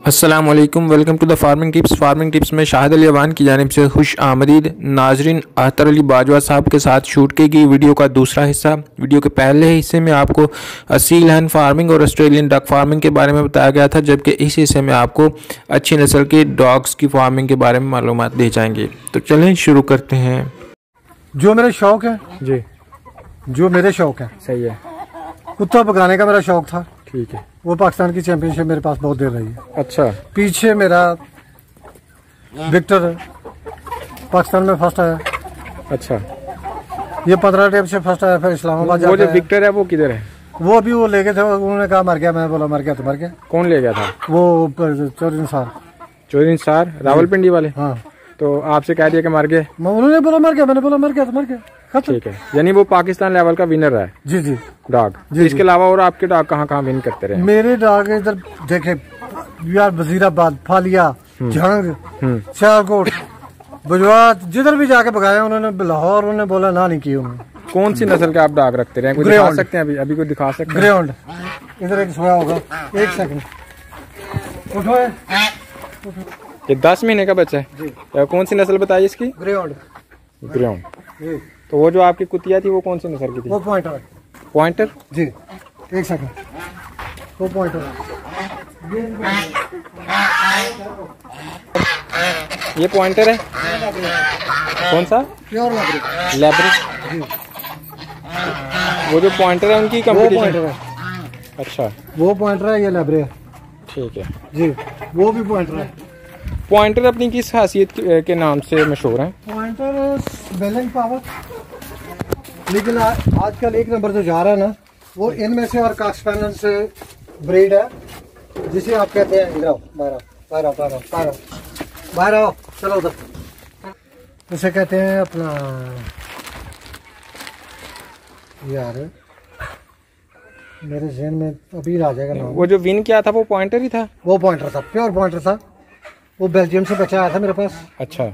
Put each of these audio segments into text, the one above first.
अस्सलाम वालेकुम, welcome to the farming tips में शाहिद अली अवान की जानिब से खुश आमदीद। नाजरीन, अख्तर अली बाजवा साहब के साथ शूट की गई वीडियो का दूसरा हिस्सा। वीडियो के पहले हिस्से में आपको असील हैन फार्मिंग और ऑस्ट्रेलियन डक फार्मिंग के बारे में बताया गया था, जबकि इस हिस्से में आपको अच्छी नस्ल के डॉग्स की फार्मिंग के बारे में मालूमात दी जाएंगी। तो चलें शुरू करते हैं। जो मेरे शौक है जी, जो मेरे शौक है, सही है, कुत्ता पकाने का मेरा शौक था। ठीक है। वो पाकिस्तान की चैंपियनशिप मेरे पास बहुत देर रही है। अच्छा, पीछे मेरा विक्टर पाकिस्तान में फर्स्ट आया। अच्छा, ये 15 टेप से फर्स्ट आया, फिर इस्लामाबाद वो जो विक्टर है वो किधर है? वो अभी वो ले गए थे, उन्होंने कहा मर गया। मैं बोला मर गया तो मर गया। कौन ले गया था? वो चौधरी सार रावलपिंडी वाले। हाँ, तो आपसे कह दिया कि मर गए? उन्होंने बोला मर गया, मैंने बोला मर गया तो मर गया। ठीक है, यानी वो पाकिस्तान लेवल का विनर है। जी जी, डॉग। इसके अलावा और आपके डॉग कहाँ कहाँ विन करते रहे? मेरे डॉग इधर देखे यार, वजीराबाद, फालिया, झंग, सियालकोट, बुजवात, जिधर भी जाके भगाया उन्होंने। लाहौर उन्होंने बोला ना नहीं की उन्होंने। कौन सी नस्ल के आप डॉग रखते रहे? कोई दिखा सकते हैं? अभी कोई दिखा सकते हैं? ग्रेहाउंड। इधर एक सोया होगा, एक सेकंड उठो। ये 10 महीने का बच्चा है। कौन सी नस्ल बताई इसकी? ग्रेहाउंड। तो वो जो आपकी कुतिया थी वो कौन सी नस्ल की थी? वो पॉइंटर। पॉइंटर? जी, एक सेकंड, वो पॉइंटर। ये पॉइंटर है। कौन सा? प्योर लैब्रे। वो जो पॉइंटर है उनकी कंपटीशन है। अच्छा, वो पॉइंटर है, ये लैब्रे है। ठीक है जी, वो भी पॉइंटर है। पॉइंटर अपनी किस खासियत के नाम से मशहूर है? पॉइंटर बैलेंस पावर, लेकिन आजकल एक नंबर जो जा रहा है ना, वो इनमें से और काक्स पैनल से ब्रीड है, जिसे आप कहते हैं बाहर आओ, चलो उधर। उसे कहते हैं अपना, यार मेरे जहन में अभी आ जाएगा नाम। वो जो विन किया था वो पॉइंटर ही था? वो पॉइंटर था, प्योर पॉइंटर था। वो बेल्जियम से बचा आया था मेरे पास। अच्छा,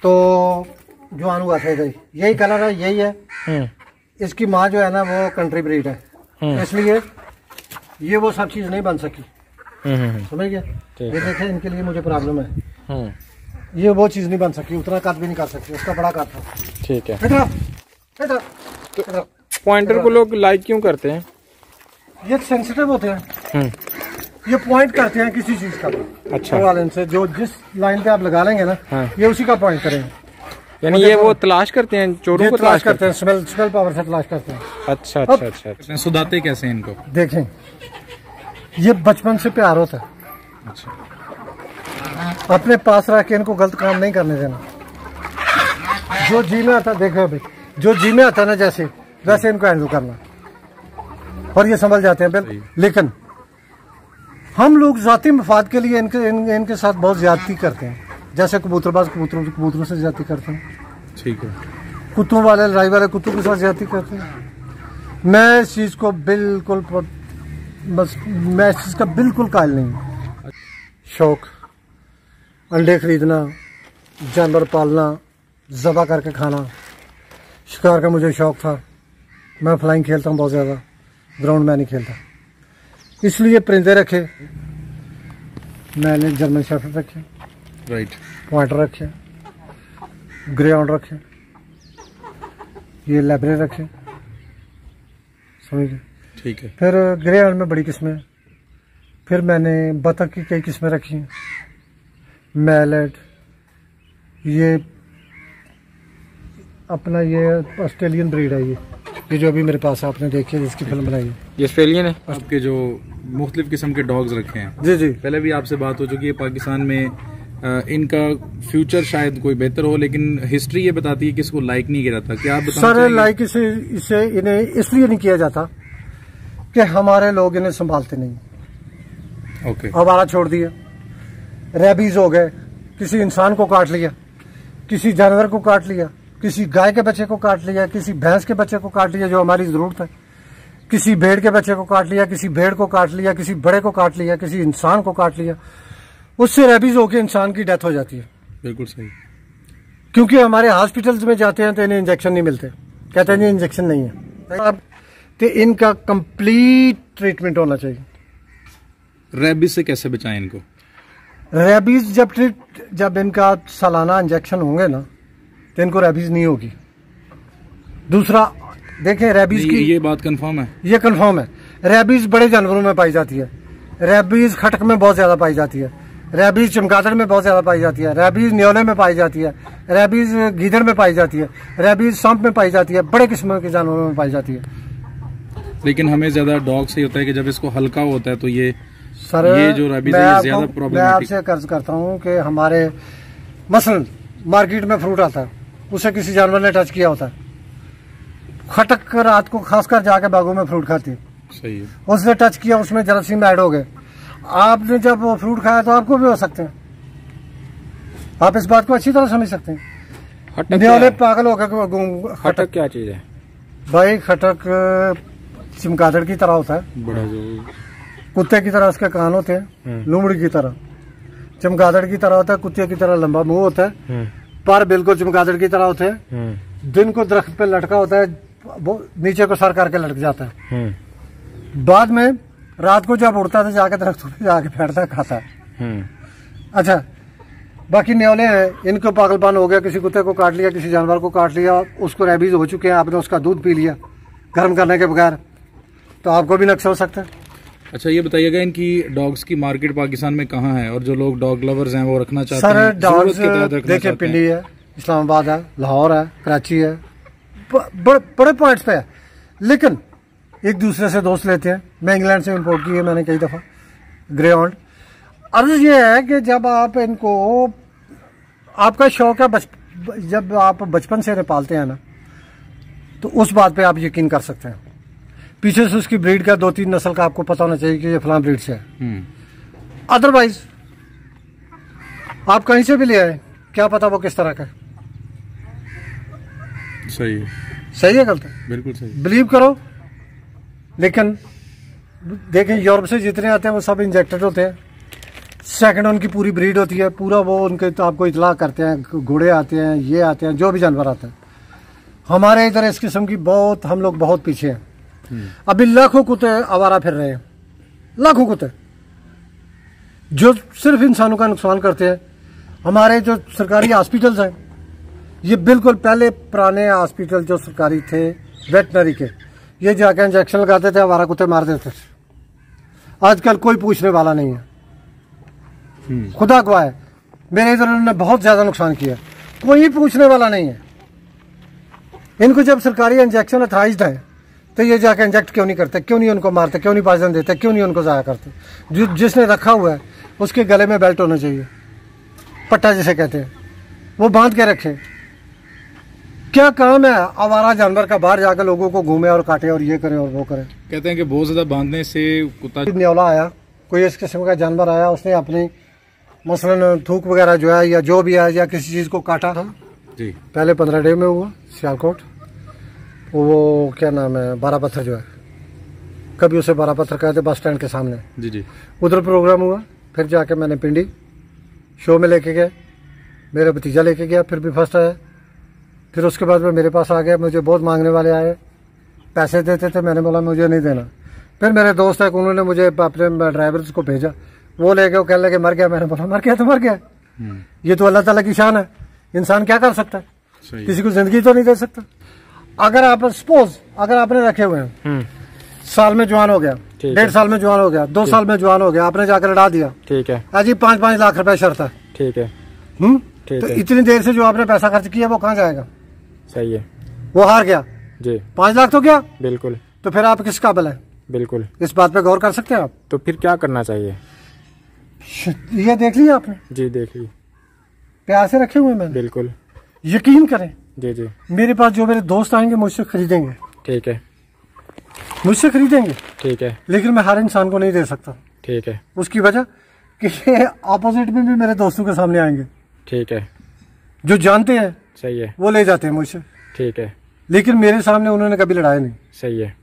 तो जो हुआ था इधर, यही कलर है, यही है। इसकी माँ जो है ना वो कंट्री ब्रीड है, इसलिए ये वो सब चीज नहीं बन सकी। समझ गया? ये देखें, इनके लिए मुझे प्रॉब्लम है। ये वो चीज नहीं बन सकी, उतना कद भी नहीं कर सकती, उसका बड़ा कद था। ठीक है। तो पॉइंटर को लोग लाइक क्यों करते हैं? ये सेंसिटिव होते हैं, ये पॉइंट करते हैं किसी चीज का। अच्छा, वाले से जो जिस लाइन पे आप लगा लेंगे ना, ये उसी का पॉइंट करेंगे। यानी ये वो तलाश करते हैं, चोरों को तलाश करते हैं, स्मेल पावर से तलाश करते हैं। अच्छा अच्छा अच्छा। सुधाते कैसे हैं इनको? देखें, ये बचपन से प्यार होता है। अच्छा, अपने पास रख के इनको गलत काम नहीं करने देना। जो जी में आता, देखो अभी जो जी में आता ना, जैसे वैसे इनको हैंडल करना, और ये संभल जाते हैं। लेकिन हम लोग जाती मफाद के लिए इनके साथ बहुत ज्यादती करते हैं। जैसे कबूतरबाज कबूतरों से ज्यादती करते हैं। ठीक है। कुत्तों वाले, लड़ाई वाले कुत्तों के साथ ज्यादती करते हैं। मैं इस चीज को बिल्कुल, बस मैं इस चीज का बिल्कुल कायल नहीं हूँ। शौक, अंडे खरीदना, जानवर पालना, ज़बा करके खाना, शिकार का मुझे शौक था। मैं फ्लाइंग खेलता हूँ बहुत ज़्यादा, ग्राउंड में नहीं खेलता, इसलिए परिंदे रखे मैंने। जर्मन शेफर्ड रखे, राइट, पॉइंटर रखे, ग्रेहाउंड रखे, ये लैब्रे रखे, समझिए। ठीक है। फिर ग्रेहाउंड में बड़ी किस्में, फिर मैंने बतख की कई किस्में रखी हैं, मैलेट, ये अपना ये ऑस्ट्रेलियन ब्रीड है। ये जो अभी मेरे पास है, आपने देखी है, जिसकी फिल्म बनाई है, ये ऑस्ट्रेलियन है। आपके जो मुख्तलिफ किस्म के डॉग्स रखे हैं, जी जी, पहले भी आपसे बात हो चुकी है। पाकिस्तान में इनका फ्यूचर शायद कोई बेहतर हो, लेकिन हिस्ट्री ये बताती है कि इसको लाइक नहीं किया जाता। क्या आप बताना सर? लाइक इसे इन्हें इसलिए नहीं किया जाता कि हमारे लोग इन्हें संभालते नहीं। ओके। आवारा छोड़ दिया, रेबीज हो गए, किसी इंसान को काट लिया, किसी जानवर को काट लिया, किसी गाय के बच्चे को काट लिया, किसी भैंस के बच्चे को काट लिया जो हमारी जरूरत है, किसी भेड़ के बच्चे को काट लिया, किसी भेड़ को काट लिया, किसी बड़े को काट लिया, किसी इंसान को काट लिया। उससे रेबीज होकर इंसान की डेथ हो जाती है। बिल्कुल सही। क्योंकि हमारे हॉस्पिटल्स में जाते हैं तो इन्हें इंजेक्शन नहीं मिलते, कहते हैं इंजेक्शन नहीं है। तो इनका कंप्लीट ट्रीटमेंट होना चाहिए। रेबीज से कैसे बचाएं इनको? रेबीज जब इनका सालाना इंजेक्शन होंगे ना तो इनको रेबीज नहीं होगी। दूसरा देखें, रेबीज की ये बात कंफर्म है? ये कंफर्म है। रेबीज बड़े जानवरों में पाई जाती है, रेबीज खटक में बहुत ज्यादा पाई जाती है, रेबीज चमगादड़ में बहुत ज्यादा पाई जाती है, रेबीज न्योले में पाई जाती है, रेबीज गीदड़ में पाई जाती है, रेबीज सांप में पाई जाती है, बड़े किस्म के जानवरों में पाई जाती है। लेकिन हमें ज्यादा डॉग से होता है कि जब इसको हल्का होता है तो ये जो रेबीज है ज्यादा प्रॉब्लम। मैं आपसे कर्ज करता हूँ कि हमारे मसलन मार्केट में फ्रूट आता है, उसे किसी जानवर ने टच किया होता है, खटक रात को खासकर जाके बागों में फ्रूट खाती है, सही है, उसने टच किया, उसमें जरासीम ऐड हो गए, आपने जब वो फ्रूट खाया तो आपको भी हो सकते हैं। आप इस बात को अच्छी तरह समझ सकते हैं। न्योले पागल हो गए। खटक क्या चीज है भाई? खटक चमगादड़ की तरह होता है, बड़ा जो कुत्ते की तरह उसके कान होते हैं, लोमड़ी की तरह, चमगादड़ की तरह होता है, कुत्ते की तरह लंबा मुंह होता है, पर बिल्कुल चमगादड़ की तरह होते हैं। दिन को दरख्त पे लटका होता है, वो नीचे को सर करके लटक जाता है, बाद में रात को जब उड़ता है तो जाके दरख्त पे जाके बैठता है, खाता है। अच्छा, बाकी न्योले हैं, इनको पागलपन हो गया, किसी कुत्ते को काट लिया, किसी जानवर को काट लिया, उसको रेबीज हो चुके हैं, आपने उसका दूध पी लिया गर्म करने के बगैर, तो आपको भी नक्शा हो सकता है। अच्छा, ये बताइएगा इनकी डॉग्स की मार्केट पाकिस्तान में कहाँ है, और जो लोग डॉग लवर्स हैं वो रखना चाहते हैं? सर डॉग्स देखिए, पिंडी है, इस्लामाबाद है, लाहौर है, कराची है, बड़े पॉइंट्स पे है, लेकिन एक दूसरे से दोस्त लेते हैं। मैं इंग्लैंड से इंपोर्ट की है मैंने कई दफ़ा ग्रेहॉन्ड। अर्ज ये है कि जब आप इनको, आपका शौक है, जब आप बचपन से पालते हैं ना, तो उस बात पे आप यकीन कर सकते हैं। पीछे से उसकी ब्रीड का 2-3 नस्ल का आपको पता होना चाहिए कि ये फलां ब्रीड से है। अदरवाइज आप कहीं से भी ले आए, क्या पता वो किस तरह का है। सही है, सही है, गलत है? बिल्कुल सही। बिलीव करो, लेकिन देखें यूरोप से जितने आते हैं वो सब इंजेक्टेड होते हैं। सेकंड उनकी पूरी ब्रीड होती है, पूरा वो उनके तो आपको इतला करते हैं, घोड़े आते हैं, ये आते हैं, जो भी जानवर आते हैं। हमारे इधर इस किस्म की बहुत, हम लोग बहुत पीछे हैं। अभी लाखों कुत्ते आवारा फिर रहे हैं, लाखों कुत्ते जो सिर्फ इंसानों का नुकसान करते हैं। हमारे जो सरकारी हॉस्पिटल्स हैं, ये बिल्कुल पहले पुराने हॉस्पिटल जो सरकारी थे वेटनरी के, ये जाकर इंजेक्शन लगाते थे, आवारा कुत्ते मार देते थे। आजकल कोई पूछने वाला नहीं है, खुदा गवाह है, मेरे इधर उन्होंने बहुत ज्यादा नुकसान किया, कोई पूछने वाला नहीं है। इनको जब सरकारी इंजेक्शन अथराइज्ड है तो ये जाके इंजेक्ट क्यों नहीं करते, क्यों नहीं उनको मारते, क्यों नहीं पॉइजन देते, क्यों नहीं उनको जाया करते? जिसने रखा हुआ है उसके गले में बेल्ट होना चाहिए, पट्टा जिसे कहते हैं, वो बांध के रखे। क्या काम है आवारा जानवर का बाहर जाकर लोगों को घूमे और काटे और ये करे और वो करे? कहते हैं कि बहुत ज्यादा बांधने से कुत्ता न्योला आया, कोई इस किस्म का जानवर आया, उसने अपनी मसलन थूक वगैरह जो है या जो भी है या किसी चीज को काटा था जी, पहले 15 डे में हुआ सियालकोट, वो क्या नाम है, 12 पत्थर जो है, कभी उसे 12 पत्थर कहते बस स्टैंड के सामने जी जी, उधर प्रोग्राम हुआ। फिर जाके मैंने पिंडी शो में लेके गया, मेरा भतीजा लेके गया, फिर भी फर्स्ट आया। फिर उसके बाद में मेरे पास आ गया, मुझे बहुत मांगने वाले आए, पैसे देते थे, मैंने बोला मुझे नहीं देना। फिर मेरे दोस्त है, उन्होंने मुझे अपने ड्राइवर को भेजा, वो ले गए, वो कहने लगे मर गया। मैंने बोला मर गया तो मर गया, ये तो अल्लाह ताला की शान है, इंसान क्या कर सकता है, किसी को जिंदगी तो नहीं दे सकता। अगर आप सपोज अगर आपने रखे हुए हैं, साल में जवान हो गया, 1.5 साल में जवान हो गया, 2 साल में जवान हो गया, आपने जाकर लड़ा दिया, ठीक है, अजी 5-5 लाख रुपए शर्त है, ठीक है, तो इतनी देर से जो आपने पैसा खर्च किया वो कहाँ जाएगा? सही है, वो हार गया जी, 5 लाख तो क्या, बिल्कुल, तो फिर आप किस काबिल है? बिल्कुल, इस बात पे गौर कर सकते हैं आप। तो फिर क्या करना चाहिए? ये देख लिया आपने? जी देख ली, प्यार से रखे हुए मैंने, बिल्कुल, यकीन करें जी जी, मेरे पास जो मेरे दोस्त आएंगे मुझसे खरीदेंगे, ठीक है, मुझसे खरीदेंगे, ठीक है, लेकिन मैं हर इंसान को नहीं दे सकता, ठीक है, उसकी वजह कि ऑपोजिट में भी मेरे दोस्तों के सामने आएंगे, ठीक है, जो जानते हैं, सही है, वो ले जाते हैं मुझसे, ठीक है, लेकिन मेरे सामने उन्होंने कभी लड़ाया नहीं, सही है,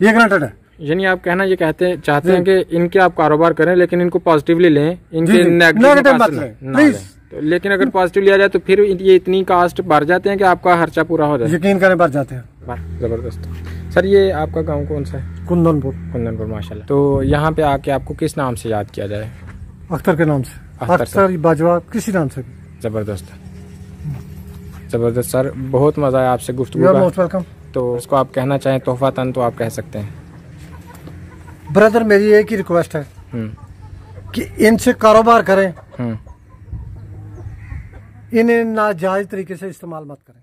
ये ग्रांटेड है। यानी आप कहना ये चाहते हैं कि इनके आप कारोबार करें लेकिन इनको पॉजिटिवली लें, इनके नेगेटिव मत लें प्लीज। तो लेकिन अगर पॉजिटिव लिया जाए तो फिर ये इतनी कास्ट बढ़ जाते हैं कि आपका खर्चा पूरा हो जाए, यकीन करें बढ़ जाते हैं, जबरदस्त। सर ये आपका गांव कौन सा है? कुंदनपुर। कुंदनपुर, माशाल्लाह। तो यहाँ पे आके आपको किस नाम से याद किया जाए? अख्तर के नाम से। अख्तर अली बाजवा, किसी नाम से। ज़बरदस्त ज़बरदस्त सर, बहुत मज़ा आया आपसे गुफ्तगू यू आर का। Most welcome. तो इसको आप कहना चाहें तोहफा तन तो आप कह सकते हैं। ब्रदर मेरी एक ही रिक्वेस्ट है कि इनसे कारोबार करें, इन्हें नाजायज तरीके से इस्तेमाल मत करें।